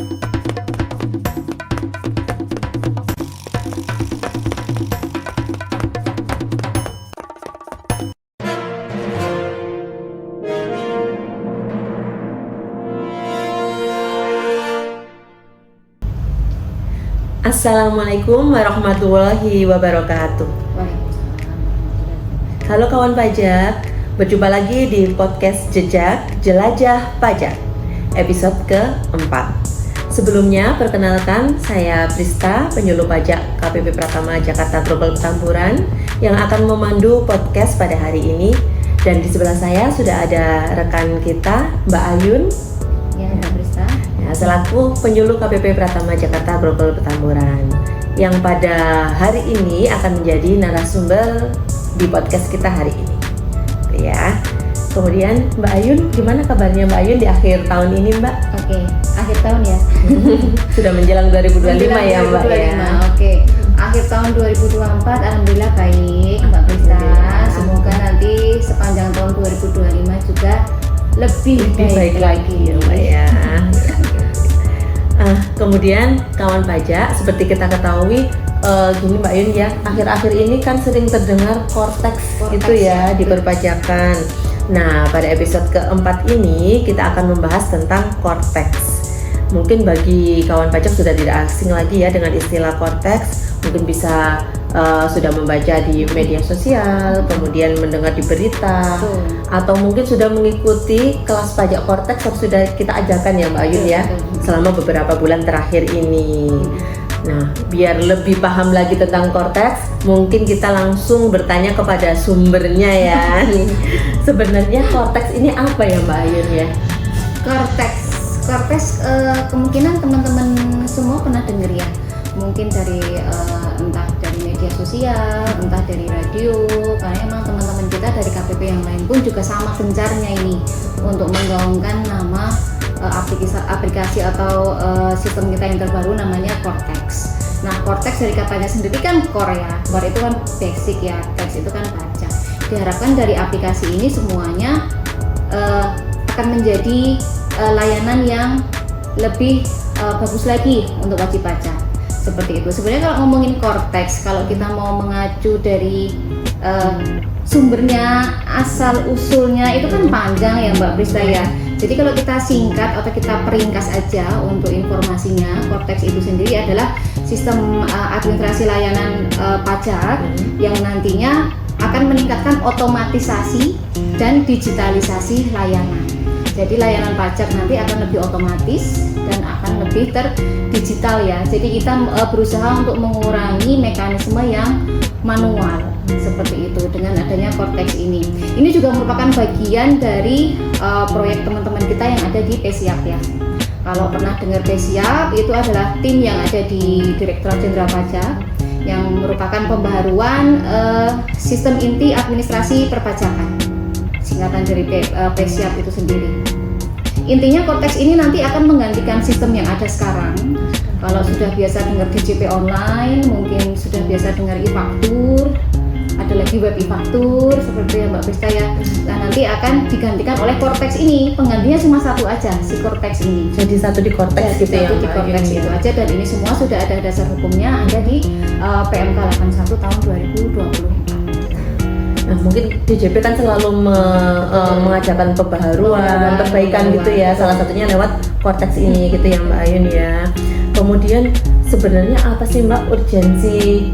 Assalamualaikum warahmatullahi wabarakatuh. Halo kawan pajak, berjumpa lagi di podcast Jejak Jelajah Pajak episode keempat. Sebelumnya perkenalkan, saya Prista, penyuluh pajak KPP Pratama Jakarta Global Petamburan yang akan memandu podcast pada hari ini. Dan di sebelah saya sudah ada rekan kita Mbak Ayun. Ya, Mbak Prista. Selaku penyuluh KPP Pratama Jakarta Global Petamburan yang pada hari ini akan menjadi narasumber di podcast kita hari ini ya. Kemudian Mbak Ayun, gimana kabarnya Mbak Ayun di akhir tahun ini Mbak? Oke, akhir tahun ya. Sudah menjelang 2025 ya Mbak 2025, ya. Oke, akhir tahun 2024 alhamdulillah baik Mbak Prista. Semoga nanti sepanjang tahun 2025 juga lebih baik lagi ya Mbak ya. Kemudian kawan pajak, seperti kita ketahui gini Mbak Yun ya, akhir-akhir ini kan sering terdengar Cortex itu ya di perpajakan. Nah, pada episode keempat ini kita akan membahas tentang Cortex. Mungkin bagi kawan pajak sudah tidak asing lagi ya dengan istilah Cortex. Mungkin bisa sudah membaca di media sosial, kemudian mendengar di berita, atau mungkin sudah mengikuti kelas pajak Cortex yang sudah kita ajarkan ya Mbak Ayun ya, selama beberapa bulan terakhir ini. Nah, biar lebih paham lagi tentang Cortex, mungkin kita langsung bertanya kepada sumbernya ya. Sebenarnya Cortex ini apa ya Mbak Ayun ya? Cortex kemungkinan teman-teman semua pernah dengar ya. Mungkin dari entah dari media sosial, entah dari radio, karena emang teman-teman kita dari KPP yang lain pun juga sama gencarnya ini untuk menggaungkan nama aplikasi atau sistem kita yang terbaru namanya Cortex. Nah, Cortex dari katanya sendiri kan core ya. Core itu kan basic ya, text itu kan pajak. Diharapkan dari aplikasi ini semuanya akan menjadi layanan yang lebih bagus lagi untuk wajib pajak. Seperti itu. Sebenarnya kalau ngomongin Cortex, kalau kita mau mengacu dari sumbernya, asal usulnya itu kan panjang ya Mbak Prista ya. Jadi kalau kita singkat atau kita peringkas aja untuk informasinya, Cortex itu sendiri adalah sistem administrasi layanan pajak yang nantinya akan meningkatkan otomatisasi dan digitalisasi layanan. Jadi layanan pajak nanti akan lebih otomatis dan akan lebih terdigital ya. Jadi kita berusaha untuk mengurangi mekanisme yang manual seperti itu dengan adanya Cortex ini. Ini juga merupakan bagian dari proyek teman-teman kita yang ada di PSIAP ya. Kalau pernah dengar PSIAP, itu adalah tim yang ada di Direktorat Jenderal Pajak yang merupakan pembaharuan sistem inti administrasi perpajakan, singkatan dari PSIAP itu sendiri. Intinya Cortex ini nanti akan menggantikan sistem yang ada sekarang. Kalau sudah biasa dengar DJP online, mungkin sudah biasa dengar e-faktur, ada lagi web e-faktur seperti yang Mbak Prista ya. Nah, nanti akan digantikan oleh Cortex ini. Penggantinya cuma satu aja, si Cortex ini. Jadi satu di Cortex gitu ya. Satu di Cortex itu aja, dan ini semua sudah ada dasar hukumnya, ada di PMK 81 tahun 2024. Nah, mungkin DJP kan selalu mengajarkan pembaharuan, perbaikan gitu ya. Salah satunya lewat Cortex ini gitu ya Mbak Ayun ya. Kemudian sebenarnya apa sih Mbak urgensi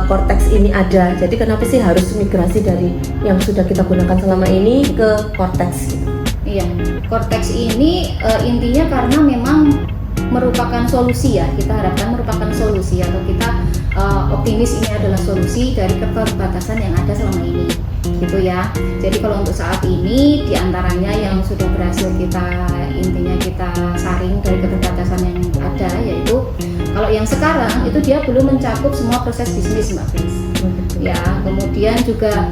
Cortex ini ada? Jadi kenapa sih harus migrasi dari yang sudah kita gunakan selama ini ke Cortex? Iya, Cortex ini intinya karena memang merupakan solusi ya. Kita harapkan merupakan solusi, atau kita optimis ini adalah solusi dari keterbatasan yang ada selama ini gitu ya. Jadi kalau untuk saat ini diantaranya yang sudah berhasil kita saring dari keterbatasan yang ada, yaitu kalau yang sekarang itu dia belum mencakup semua proses bisnis Mbak Pris ya. Kemudian juga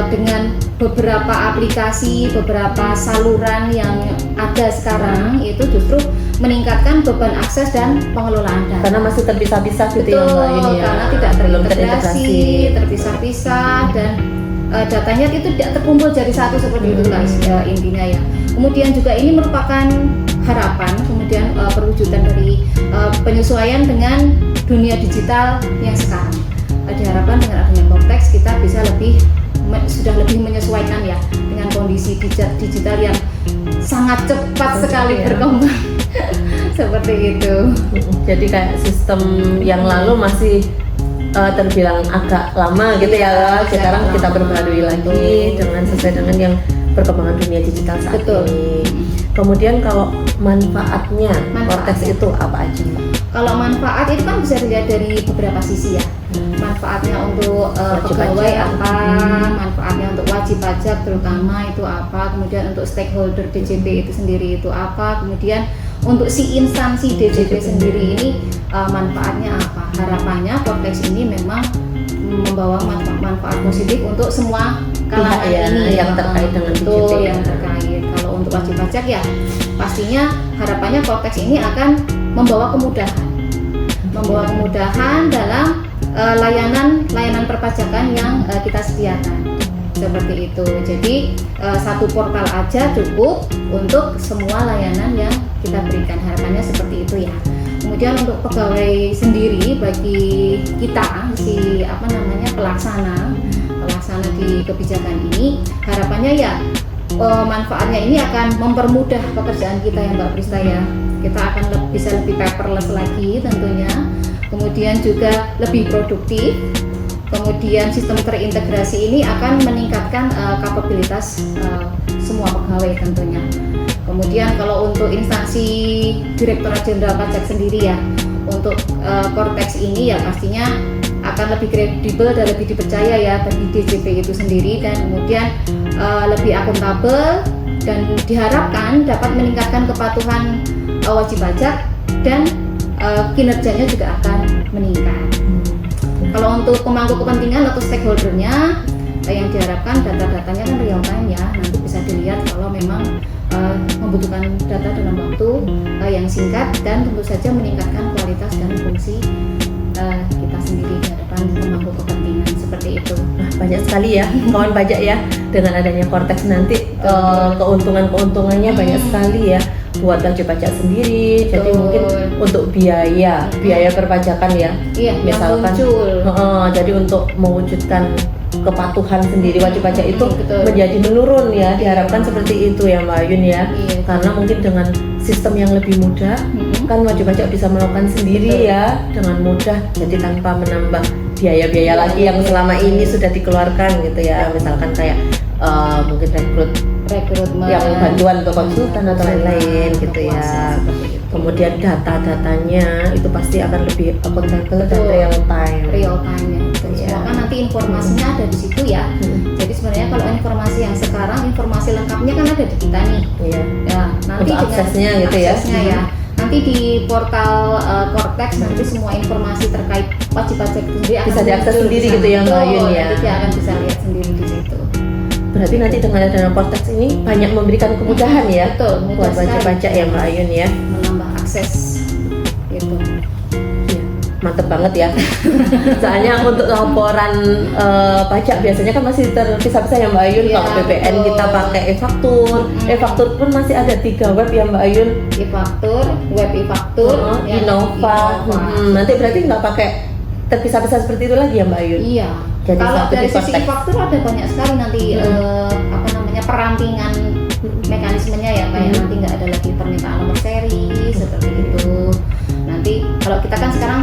dengan beberapa aplikasi, beberapa saluran yang ada sekarang itu justru meningkatkan beban akses dan pengelolaan data. Karena masih terpisah-pisah gitu ya Mbak ini ya. Karena tidak terintegrasi, terpisah-pisah, dan datanya itu tidak terkumpul jadi satu seperti itu guys, intinya ya. Kemudian juga ini merupakan harapan kemudian perwujudan dari penyesuaian dengan dunia digital yang sekarang. Diharapkan dengan adanya Cortex kita bisa sudah lebih menyesuaikan ya dengan kondisi digital yang sangat cepat sekali berkembang. Seperti itu. Jadi kayak sistem yang lalu masih terbilang agak lama gitu ya. Sekarang kita perbarui lagi dengan sesuai dengan yang perkembangan dunia digital saat ini. Kemudian kalau manfaatnya Cortex itu apa aja, Mbak? Kalau manfaat itu kan bisa dilihat dari beberapa sisi ya. Manfaatnya untuk pegawai apa, manfaatnya untuk wajib pajak terutama itu apa, kemudian untuk stakeholder DJP itu sendiri itu apa, kemudian untuk si instansi DJP sendiri ini manfaatnya apa. Harapannya Cortex ini memang membawa manfaat positif untuk semua kalangan ini yang terkait dengan DJP. Yang terkait. Kalau untuk wajib pajak ya pastinya harapannya Cortex ini akan membawa kemudahan dalam layanan perpajakan yang kita sediakan seperti itu. Jadi satu portal aja cukup untuk semua layanan yang kita berikan, harapannya seperti itu ya. Kemudian untuk pegawai sendiri bagi kita pelaksana di kebijakan ini, harapannya ya manfaatnya ini akan mempermudah pekerjaan kita ya Mbak Prista ya. Kita akan bisa lebih paperless lagi tentunya, kemudian juga lebih produktif, kemudian sistem terintegrasi ini akan meningkatkan kapabilitas semua pegawai tentunya. Kemudian kalau untuk instansi Direktorat Jenderal Pajak sendiri ya, untuk Cortex ini ya pastinya akan lebih kredibel dan lebih dipercaya ya bagi DJP itu sendiri, dan kemudian lebih akuntabel dan diharapkan dapat meningkatkan kepatuhan wajib pajak dan kinerjanya juga akan meningkat. Kalau untuk pemangku kepentingan atau stakeholdernya yang diharapkan data-datanya kan real time ya, nanti bisa dilihat kalau memang membutuhkan data dalam waktu yang singkat, dan tentu saja meningkatkan kualitas dan fungsi kita sendiri di hadapan pemangku kepentingan seperti itu. Nah, banyak sekali ya kawan pajak ya, dengan adanya Cortex nanti keuntungannya banyak sekali ya buat wajib pajak sendiri. Jadi mungkin untuk biaya perpajakan ya, misalkan jadi untuk mewujudkan kepatuhan sendiri wajib pajak itu menjadi menurun ya, diharapkan seperti itu ya Mbak Ayun ya. Karena mungkin dengan sistem yang lebih mudah kan wajib pajak bisa melakukan sendiri ya dengan mudah, jadi tanpa menambah biaya-biaya lagi yang selama ini sudah dikeluarkan gitu ya. Misalkan kayak mungkin rekrutmen yang bantuan untuk konsultan atau lain-lain gitu ya. Kemudian data-datanya itu pasti akan lebih akuntabel dan real time ya. Semua kan nanti informasinya ada di situ ya. Jadi sebenarnya kalau informasi yang sekarang, informasi lengkapnya kan ada di kita nih. Ya, nanti untuk aksesnya gitu ya. Nanti di portal Cortex nanti semua informasi terkait wajib pajak itu sendiri bisa diakses sendiri gitu ya Mbak Ayun ya. Nanti dia akan bisa lihat sendiri di situ. Berarti nanti dengan adanya Cortex ini banyak memberikan kemudahan ya. Buat wajib pajak ya Mbak Ayun ya. Menambah akses gitu. Mantep banget ya. Soalnya untuk laporan pajak biasanya kan masih terpisah-pisah ya Mbak Ayun. Kalau BPN kita pakai e-faktur. E-faktur pun masih ada 3 web ya Mbak Ayun. E-faktur, web e-faktur, Innova. Nanti berarti nggak pakai terpisah-pisah seperti itu lagi ya Mbak Ayun? Iya. Jadi kalau dari sisi e-faktur ada banyak sekali nanti perampingan mekanismenya ya, kayak nanti nggak ada lagi permintaan nomor seri seperti itu. Nanti kalau kita kan sekarang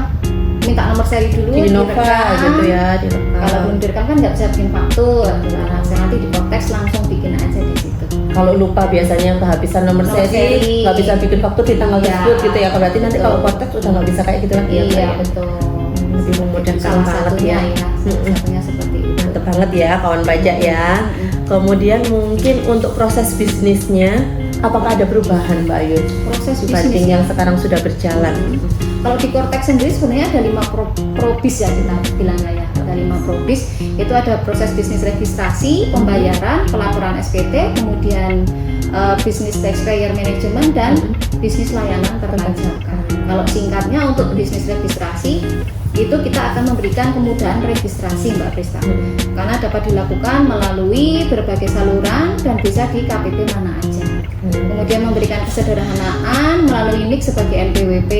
minta nomor seri dulu di Innova gitu ya, kalau belum direkam kan nggak bisa bikin faktur. Nah, nanti di Cortex langsung bikin aja di situ. Kalau lupa biasanya kehabisan nomor seri nggak bisa bikin faktur di tanggal tersebut gitu ya. Berarti nanti kalau Cortex udah nggak bisa kayak gitu lagi ya. Iya betul. Lebih memudahkan banget ya. Satunya seperti itu. Mantep banget ya kawan pajak ya. Kemudian mungkin untuk proses bisnisnya, apakah ada perubahan Mbak Ayun proses dibanding yang sekarang sudah berjalan? Kalau di Cortex sendiri sebenarnya ada 5 probis ya, kita bilang ya. Ada 5 probis, itu ada proses bisnis registrasi, pembayaran, pelaporan SPT, kemudian bisnis taxpayer management, dan bisnis layanan perpajakan. Kalau singkatnya untuk bisnis registrasi itu kita akan memberikan kemudahan registrasi Mbak Prista, karena dapat dilakukan melalui berbagai saluran dan bisa di KPP mana aja. Kemudian memberikan kesederhanaan melalui NIK sebagai NPWP,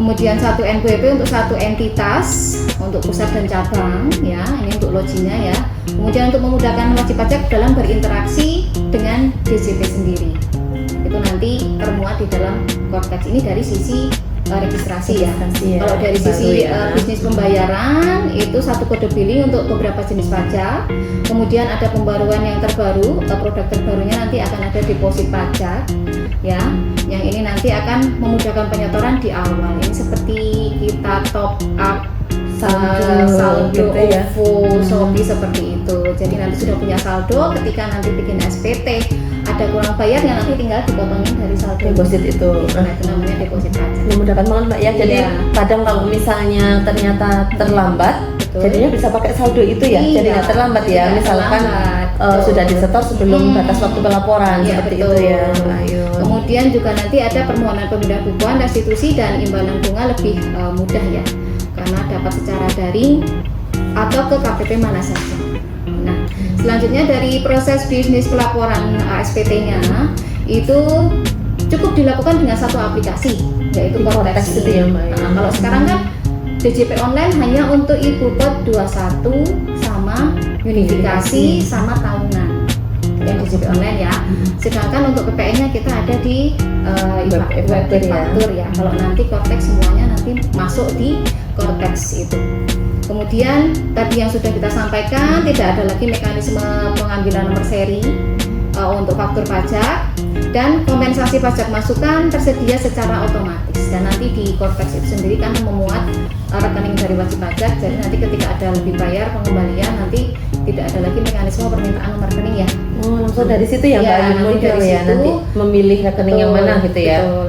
kemudian 1 NPWP untuk 1 entitas untuk pusat dan cabang ya, ini untuk loginnya ya. Kemudian untuk memudahkan wajib pajak dalam berinteraksi dengan DJP sendiri, itu nanti termuat di dalam Cortex ini dari sisi registrasi ya. Kalau dari sisi bisnis pembayaran itu 1 kode billing untuk beberapa jenis pajak. Kemudian ada pembaruan yang terbaru, produk terbarunya nanti akan ada deposit pajak ya. Yang ini nanti akan memudahkan penyetoran di awal. Ini seperti kita top up saldo gitu ya. OVO, Shopee seperti itu. Jadi nanti sudah punya saldo, ketika nanti bikin SPT ada kurang bayar yang nanti tinggal dipotongin dari saldo deposit itu. Nah, itu namanya deposit pajak. Memudahkan banget Mbak ya. Jadi Iya. kadang kalau misalnya ternyata terlambat, Betul. jadinya bisa pakai saldo itu ya. Iya, Jadi nggak terlambat ya. tidak Misalkan terlambat. Betul. sudah disetor sebelum batas waktu pelaporan Iya, seperti betul. itu ya Mbak Ayu. Kemudian juga nanti ada permohonan pemindahan bukuan, restitusi dan imbalan bunga lebih mudah ya, karena dapat secara daring atau ke KPP mana saja. Nah, selanjutnya dari proses bisnis pelaporan SPT-nya itu cukup dilakukan dengan 1 aplikasi, yaitu Di Cortex Cortex itu ya, Mbak. Nah, kalau sekarang kan DJP online hanya untuk ibu pot 21 sama unifikasi sama tahunan yang DJP online ya. Sedangkan untuk PPN-nya kita ada di Web e-faktur ya. e-faktur ya. Kalau nanti Cortex semuanya nanti masuk di Cortex itu. Kemudian tadi yang sudah kita sampaikan, tidak ada lagi mekanisme pengambilan nomor seri untuk faktur pajak, dan kompensasi pajak masukan tersedia secara otomatis. Dan nanti di Cortex itu sendiri kan memuat rekening dari wajib pajak. Jadi nanti ketika ada lebih bayar pengembalian, nanti tidak ada lagi mekanisme permintaan nomor rekening ya. Oh, langsung dari situ ya Mbak Ya, Ayu nanti muncul dari ya. situ. Nanti memilih rekening yang mana gitu ya. Betul.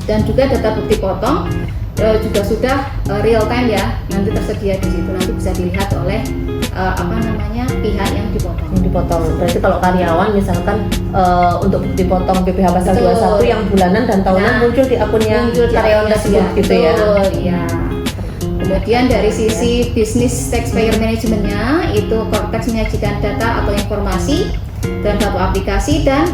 Dan juga data bukti potong juga sudah real time ya, nanti tersedia di situ, nanti bisa dilihat oleh pihak yang dipotong. Yang dipotong. Berarti kalau karyawan misalkan untuk bukti potong PPh pasal Betul. 21 yang bulanan dan tahunan Nah, muncul di akunnya muncul di karyawan akunnya tersebut dia. gitu ya. Betul, iya. Kemudian dari sisi bisnis taxpayer manajemennya itu Cortex menyajikan data atau informasi dalam satu aplikasi dan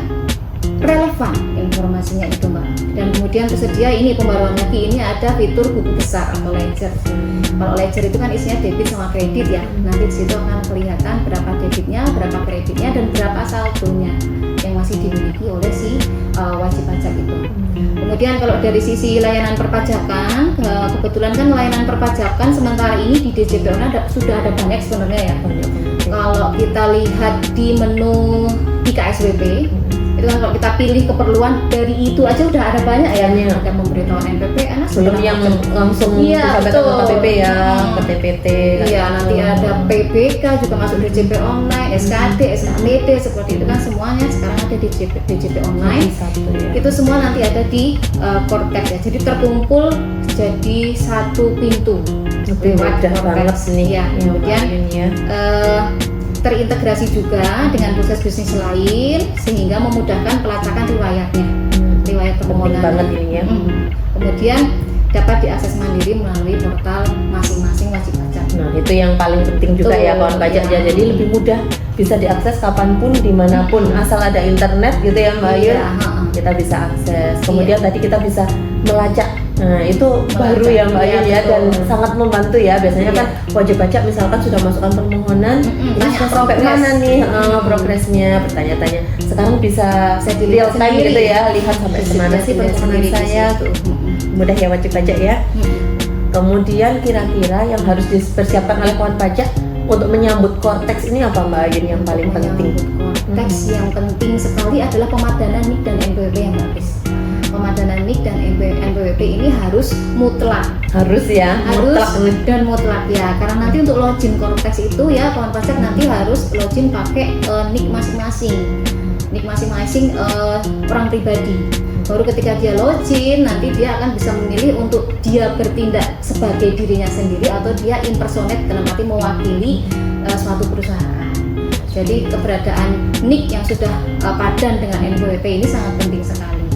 relevan informasinya itu Mbak. Dan kemudian tersedia ini pembaruan lagi, ini ada fitur buku besar atau ledger. Kalau ledger itu kan isinya debit sama kredit ya. Nanti di situ akan kelihatan berapa debitnya, berapa kreditnya, dan berapa saldonya yang masih dimiliki oleh si wajib pajak itu. Kemudian kalau dari sisi layanan perpajakan, kebetulan kan layanan perpajakan sementara ini di DJP Online sudah ada banyak sebenarnya ya. Kalau kita lihat di menu IKSWP, itu kan kalau kita pilih keperluan dari itu aja udah ada banyak ya. Iya. Ada pemberitahuan NPPN, Belum yang langsung Iya, sampai betul. ke KPP ya, ke TPT. Iya, nanti ada PBK juga masuk DJP Online, SKD, SKPD seperti itu kan semuanya sekarang ada di DJP Online. Satu ya. Itu semua nanti ada di Cortex ya. Jadi terkumpul jadi satu pintu. Lebih lewat mudah Cortex. banget nih. Ya, kemudian ya. terintegrasi juga dengan proses bisnis lain sehingga memudahkan pelacakan riwayatnya, riwayat permohonan. banget ini ya. Kemudian dapat diakses mandiri melalui portal masing-masing wajib pajak. Nah itu yang paling penting juga Betul, ya kawan pajak iya. ya. Jadi lebih mudah, bisa diakses kapanpun, dimanapun, asal ada internet gitu ya Mbak Ayu. Iya, Kita bisa akses. Kemudian tadi kita bisa melacak. Nah itu baru ya Mbak Ayu Iya, ya, dan betul. sangat membantu ya. Biasanya Iya. kan wajib pajak misalkan sudah masukkan permohonan, ini Tanya sudah sampai progres. mana nih progresnya, bertanya-tanya. Sekarang bisa real dilihat time sendiri. gitu ya, lihat sampai Bisa kemana dilihat sih permohonan sendiri di saya. situ. Mudah ya wajib pajak ya. Kemudian kira-kira yang harus dipersiapkan oleh kawan pajak untuk menyambut Cortex ini apa Mbak Ayun yang paling penting? Cortex yang penting sekali adalah pemadanan NIK dan NPWP yang bagus. Pemadanan NIK dan NPWP ini harus mutlak, Harus ya, harus mutlak. dan mutlak ya. Karena nanti untuk login Cortex itu ya kawan pajak nanti harus login pakai NIK masing-masing, NIK masing-masing orang pribadi. Baru ketika dia login, nanti dia akan bisa memilih untuk dia bertindak sebagai dirinya sendiri atau dia impersonate dalam arti mewakili suatu perusahaan. Jadi keberadaan NIK yang sudah padan dengan NPWP ini sangat penting sekali.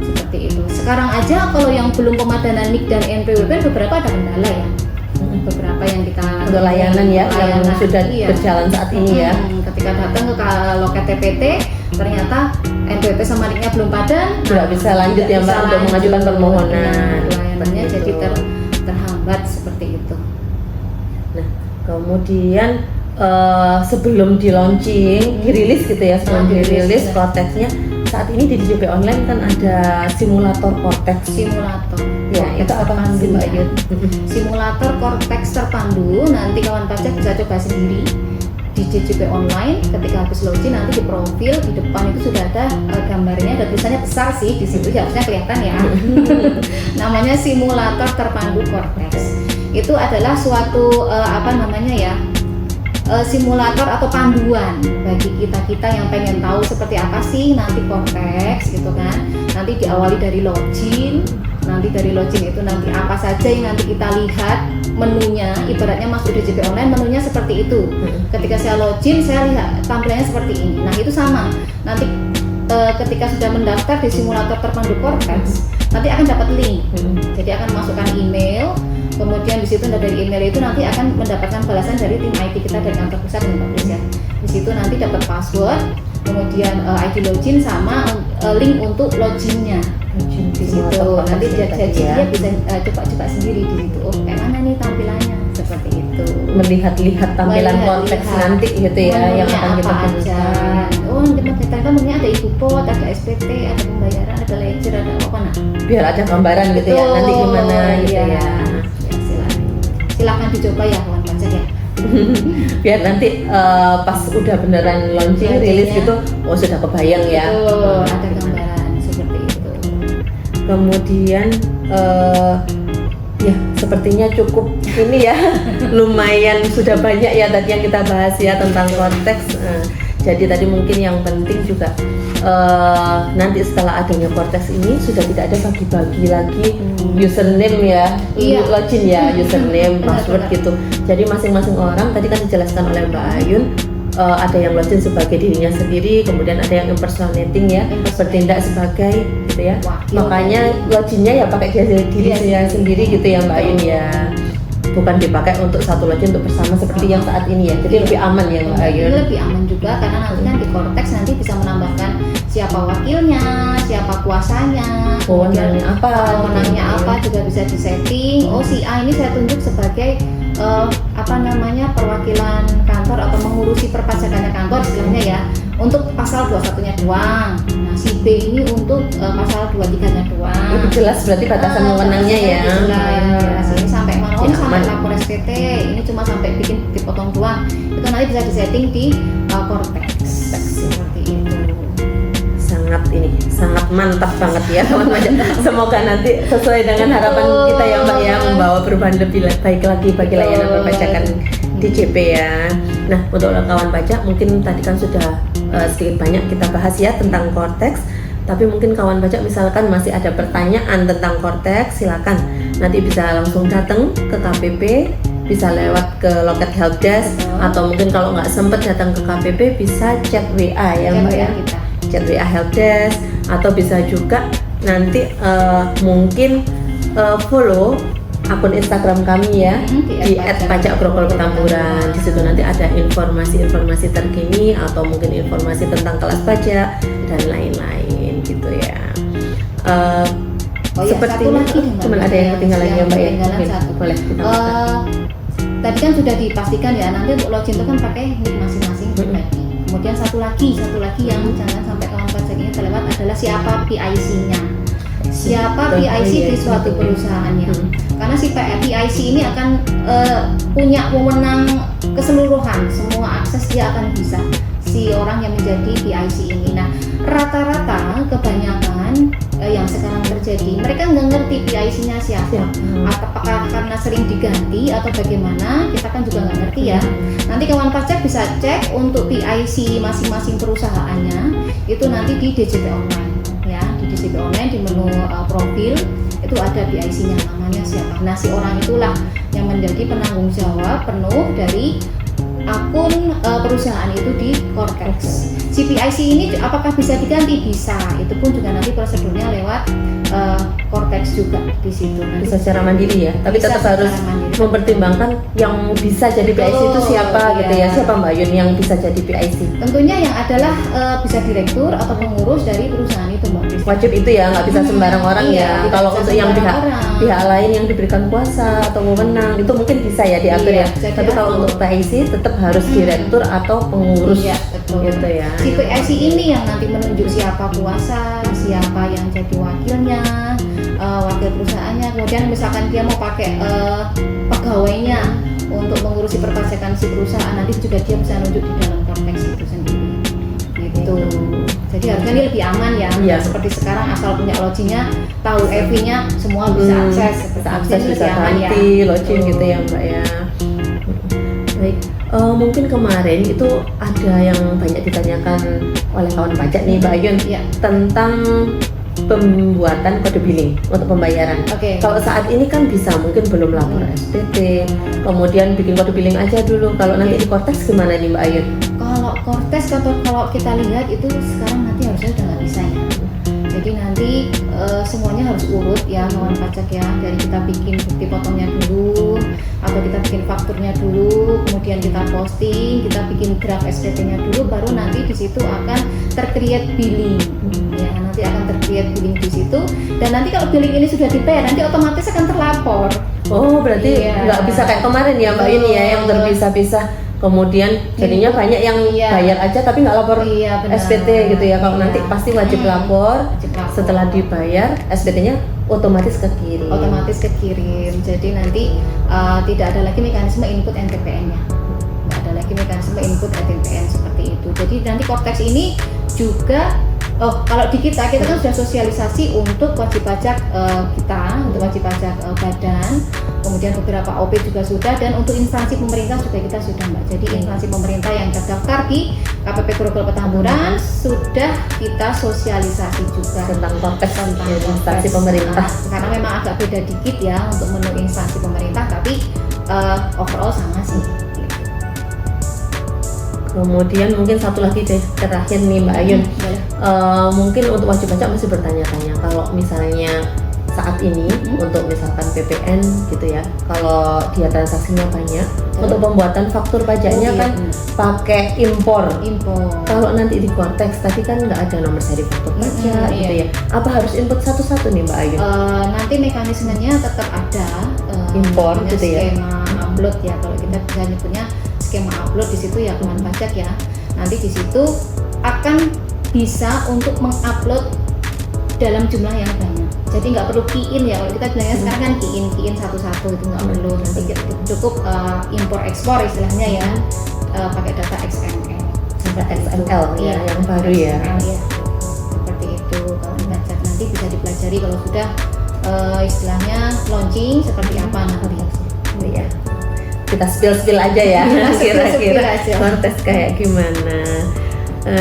Seperti itu. Sekarang aja kalau yang belum pemadanan NIK dan NPWP beberapa ada kendala ya. Beberapa yang kita Untuk layanan ya, yang sudah iya. berjalan saat ini ya. Ketika datang ke loket TPT, ternyata NPWP sama NIK-nya belum padan, Tidak bisa lanjut ya Mbak untuk mengajukan permohonan. Layanannya jadi kemudian sebelum di launching, dirilis gitu ya, sebelum dirilis Cortex-nya, saat ini di DJP Online kan ada simulator Cortex. Simulator. Ya, itu apa sih Mbak Yud? Simulator Cortex terpandu, nanti kawan pajak bisa coba sendiri di DJP Online. Ketika habis login nanti di profil di depan itu sudah ada gambarnya, dan tulisannya besar sih di situ, harusnya kelihatan ya. Namanya simulator terpandu Cortex. Itu adalah suatu simulator atau panduan bagi kita yang pengen tahu seperti apa sih nanti Cortex gitu kan. Nanti diawali dari login, nanti dari login itu nanti apa saja yang nanti kita lihat menunya, ibaratnya masuk di DJP Online menunya seperti itu. Ketika saya login saya lihat tampilannya seperti ini. Nah itu sama, nanti ketika sudah mendaftar di simulator terpandu Cortex nanti akan dapat link. Jadi akan masukkan email, kemudian di situ dari email itu nanti akan mendapatkan balasan dari tim IT kita dari kantor pusat Mbak Pris ya. Di situ nanti dapat password, kemudian ID login sama link untuk loginnya. Di situ nanti dia bisa coba sendiri di situ. Oh, kayak mana nih tampilannya? Seperti itu. Melihat-lihat tampilan Cortex nanti gitu ya, yang akan kita gunakan. Oh, ternyata mungkin ada ibu pot, ada SPT, ada pembayaran, ada ledger, ada apa nah? Biar ada gambaran gitu ya, nanti gimana gitu ya. Silakan dicoba ya kawan pajak ya. Biar nanti pas udah beneran launching rilis gitu, oh sudah kebayang ya. Ada gambaran seperti itu. Kemudian ya sepertinya cukup ini ya, lumayan sudah banyak ya tadi yang kita bahas ya tentang Cortex. Jadi tadi mungkin yang penting juga nanti setelah adanya Cortex ini sudah tidak ada bagi-bagi lagi username ya, login ya, username, password gitu. Jadi masing-masing orang tadi kan dijelaskan oleh Mbak Ayun, ada yang login sebagai dirinya sendiri, kemudian ada yang impersonating ya, bertindak sebagai gitu ya. Makanya loginnya ya pakai diri saya sendiri gitu ya Mbak Ayun ya. Bukan dipakai untuk satu login untuk bersama seperti yang saat ini ya. Jadi lebih aman ya Mbak Ayun. Lebih aman juga karena nanti kan di Cortex nanti bisa menambahkan siapa wakilnya, siapa kuasanya, wewenangnya apa juga bisa disetting. Oh si A ini saya tunjuk sebagai perwakilan kantor atau mengurusi perpajakannya kantor istilahnya ya, untuk pasal 21-nya doang. Nah si B ini untuk pasal 23-nya doang. Itu jelas berarti batasan wewenangnya ya. Jelas. Ini sampai mana? Oh sampai lapor SPT, ini cuma sampai bikin dipotong doang. Itu nanti bisa disetting di Cortex seperti itu. Sangat mantap banget ya kawan pajak. Semoga nanti sesuai dengan harapan kita ya Mbak ya, membawa perubahan lebih baik lagi bagi layanan perpajakan DJP ya. Nah untuk kawan pajak mungkin tadi kan sudah sedikit banyak kita bahas ya tentang Cortex. Tapi mungkin kawan pajak misalkan masih ada pertanyaan tentang Cortex, silakan nanti bisa langsung datang ke KPP, bisa lewat ke loket helpdesk, atau mungkin kalau nggak sempet datang ke KPP bisa chat WA ya Mbak ya. Chat WA helpdesk, atau bisa juga nanti mungkin follow akun Instagram kami ya, di @pajak_Grogol_Petamburan. Di situ nanti ada informasi-informasi terkini atau mungkin informasi tentang kelas pajak dan lain-lain gitu ya. Sepertinya cuma ada yang ketinggalan ya Mbak ya. Boleh kita tadi kan sudah dipastikan ya, nanti untuk login itu kan pakai nick masing-masing pribadi. Kemudian satu lagi yang jangan sampai kawan pajak ini terlewat adalah siapa PIC-nya. Siapa PIC di suatu perusahaannya. Karena si PIC ini akan punya wewenang keseluruhan, semua akses dia akan bisa si orang yang menjadi PIC ini. Nah, rata-rata kebanyakan yang sekarang terjadi, mereka nggak ngerti PIC-nya siapa. Apakah karena sering diganti atau bagaimana, kita kan juga nggak ngerti ya. Nanti kawan pajak bisa cek untuk PIC masing-masing perusahaannya, itu nanti di DJP Online ya, di DJP Online di menu profil itu ada PIC-nya, namanya siapa. Nah si orang itulah yang menjadi penanggung jawab penuh dari akun perusahaan itu di Cortex. Si PIC ini apakah bisa diganti? Bisa. Itu pun juga nanti prosedurnya lewat Cortex juga di situ. Bisa secara mandiri ya. Tapi tetap harus mempertimbangkan yang bisa jadi PIC itu siapa gitu ya. Siapa Mbak Yun yang bisa jadi PIC? Tentunya yang adalah bisa direktur atau pengurus dari perusahaan itu Mbak Pris. wajib itu ya, nggak bisa sembarang orang Iya, ya. tidak Kalau bisa untuk yang sembarang orang. pihak lain yang diberikan kuasa atau wewenang itu mungkin bisa ya diatur Iya, ya. bisa Tapi kalau diatur. untuk PIC tetap harus direktur atau pengurus Iya, betul. gitu ya. Si PIC ini yang nanti menunjuk siapa kuasa, siapa yang jadi wakilnya, wakil perusahaannya. Kemudian misalkan dia mau pakai pegawainya untuk mengurusi perpajakan si perusahaan, nanti juga dia bisa nunjuk di dalam konteks itu sendiri. Gitu. Jadi harusnya ini lebih aman ya. Iya. Seperti sekarang asal punya login-nya, tahu EV-nya, semua bisa akses. Bisa Seperti akses, itu bisa lebih aman ya. ganti login gitu ya Mbak ya. Baik, mungkin kemarin itu ada yang banyak ditanyakan oleh kawan pajak nih Mbak Ayun Iya. tentang pembuatan kode billing untuk pembayaran. Oke. Kalau saat ini kan bisa mungkin belum lapor SPT, kemudian bikin kode billing aja dulu. Kalau nanti di Cortex gimana nih Mbak Ayun? Kalau Cortex kalau kita lihat itu sekarang nanti harusnya udah nggak bisa ya. Jadi nanti semuanya harus urut ya kawan pajak ya. Dari kita bikin bukti potongnya dulu, atau kita bikin fakturnya dulu, kemudian kita posting, kita bikin draft SPT-nya dulu, baru nanti di situ akan tercreate billing. Ya, nanti akan tercreate billing di situ. Dan nanti kalau billing ini sudah dibayar, nanti otomatis akan terlapor. Oh berarti Iya. nggak bisa kayak kemarin ya Mbak Ayun ya yang terpisah-pisah. Kemudian jadinya banyak yang Iya. bayar aja tapi nggak lapor Iya, benar. SPT gitu ya. Kalau Iya. nanti pasti wajib lapor. Wajib lapor. Setelah dibayar SPT-nya otomatis kekirim. Otomatis kekirim. Jadi nanti tidak ada lagi mekanisme input NTPN-nya. Nggak ada lagi mekanisme input NTPN seperti itu. Jadi nanti Cortex ini juga kalau di kita kan sudah sosialisasi untuk wajib pajak kita, untuk wajib pajak badan, kemudian beberapa OP juga sudah, dan untuk instansi pemerintah juga kita sudah Mbak. Jadi instansi pemerintah yang terdaftar di KPP Grogol Petamburan sudah kita sosialisasi juga Tentang Cortex tentang ya, instansi Cortex. pemerintah. Karena memang agak beda dikit ya untuk menu instansi pemerintah, tapi overall sama sih. Kemudian mungkin satu lagi deh terakhir nih Mbak Ayun. Boleh. Mungkin untuk wajib pajak masih bertanya-tanya kalau misalnya saat ini untuk misalkan PPN gitu ya, kalau dia transaksinya banyak, untuk pembuatan faktur pajaknya iya, kan pakai impor. Impor. Kalau nanti di Cortex tadi kan nggak ada nomor seri faktur pajak gitu iya. ya, apa harus input satu-satu nih Mbak Ayun? Nanti mekanismenya tetap ada Impor namanya gitu ya? skema upload ya, kalau kita bisa nyebutnya skema upload di situ ya kawan pajak ya. Nanti di situ akan bisa untuk mengupload dalam jumlah yang banyak. Jadi nggak perlu key in ya, kalau kita bilangnya sekarang kan key in satu-satu itu nggak perlu. Nanti cukup impor ekspor istilahnya ya, pakai data XML. XML ya, yang baru ya. XML, ya. Seperti itu kawan pajak, nanti bisa dipelajari kalau sudah istilahnya launching seperti apa nanti. Iya. Kita spill aja ya Spill kira-kira aja. Cortex kayak gimana.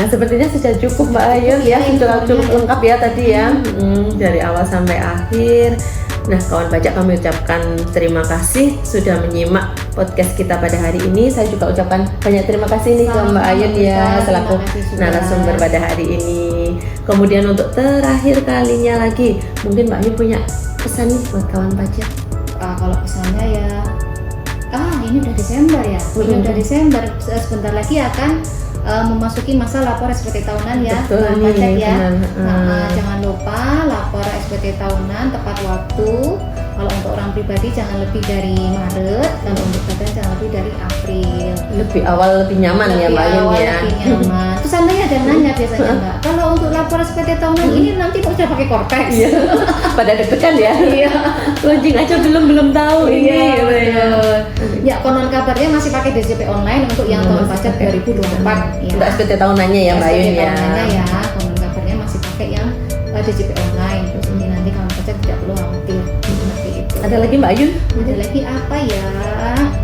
Sepertinya sudah cukup Mbak Ayun ya, sudah cukup lengkap ya tadi ya, dari awal sampai akhir. Nah kawan pajak, kami ucapkan terima kasih sudah menyimak podcast kita pada hari ini. Saya juga ucapkan banyak terima kasih nih ke Mbak Ayun ya selaku narasumber pada hari ini. Kemudian untuk terakhir kalinya lagi, mungkin Mbak Ayun punya pesan nih buat kawan pajak. Kalau pesannya ya, ini udah Desember ya, ini udah Desember, sebentar lagi akan memasuki masa lapor SPT tahunan ya, Betul kawan nih, pajak ya. benar. Jangan lupa lapor SPT tahunan tepat waktu. Kalau untuk orang pribadi jangan lebih dari Maret, kalau untuk badan jangan lebih dari April. Lebih awal lebih nyaman ya Mbak Ayun awal ya. lebih nyaman. Terus saya ada nanya biasanya Mbak, kalau untuk lapor SPT tahunan ini nanti kok udah pakai Cortex? Iya. Pada deg-degan ya. Iya. Launching aja belum tahu ini gitu ya. Ya, konon kabarnya masih pakai DJP online untuk yang tahun pajak 2024 ya. Untuk SPT tahunannya ya Mbak Ayun SPT ya. tahunannya ya, konon kabarnya masih pakai yang DJP online. Terus ini nanti kawan pajak tidak perlu khawatir seperti itu. Ada lagi Mbak Ayun? Ada lagi apa ya?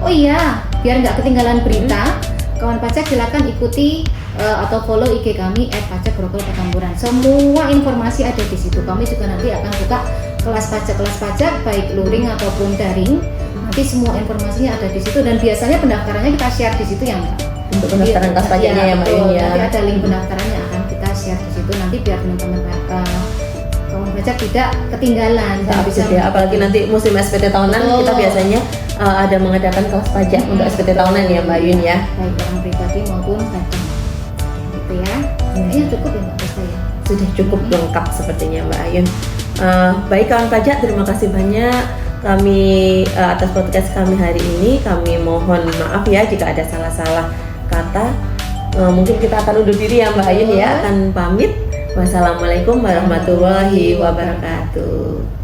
Oh iya, biar nggak ketinggalan berita, kawan pajak silakan ikuti atau follow IG kami @pajak Grogol Petamburan. Semua informasi ada di situ. Kami juga nanti akan buka kelas pajak baik luring ataupun daring. Nanti semua informasinya ada di situ, dan biasanya pendaftarannya kita share di situ ya Mbak. Untuk pendaftaran kas pajaknya ya Mbak Ayun betul. ya. Nanti ada link pendaftarannya akan kita share di situ, nanti biar teman-teman kawan pajak tidak ketinggalan dan bisa Ya, apalagi nanti musim SPT tahunan kita biasanya ada mengadakan kelas pajak untuk SPT tahunan ya Mbak Ayun ya. baik orang pribadi maupun badan gitu ya. Kayaknya cukup ya Mbak Rista ya. sudah cukup lengkap sepertinya Mbak Ayun. Baik kawan pajak, terima kasih banyak kami atas podcast kami hari ini. Kami mohon maaf ya jika ada salah-salah kata. Mungkin kita akan undur diri ya Mbak Ayun ya, akan pamit. Wassalamualaikum warahmatullahi wabarakatuh.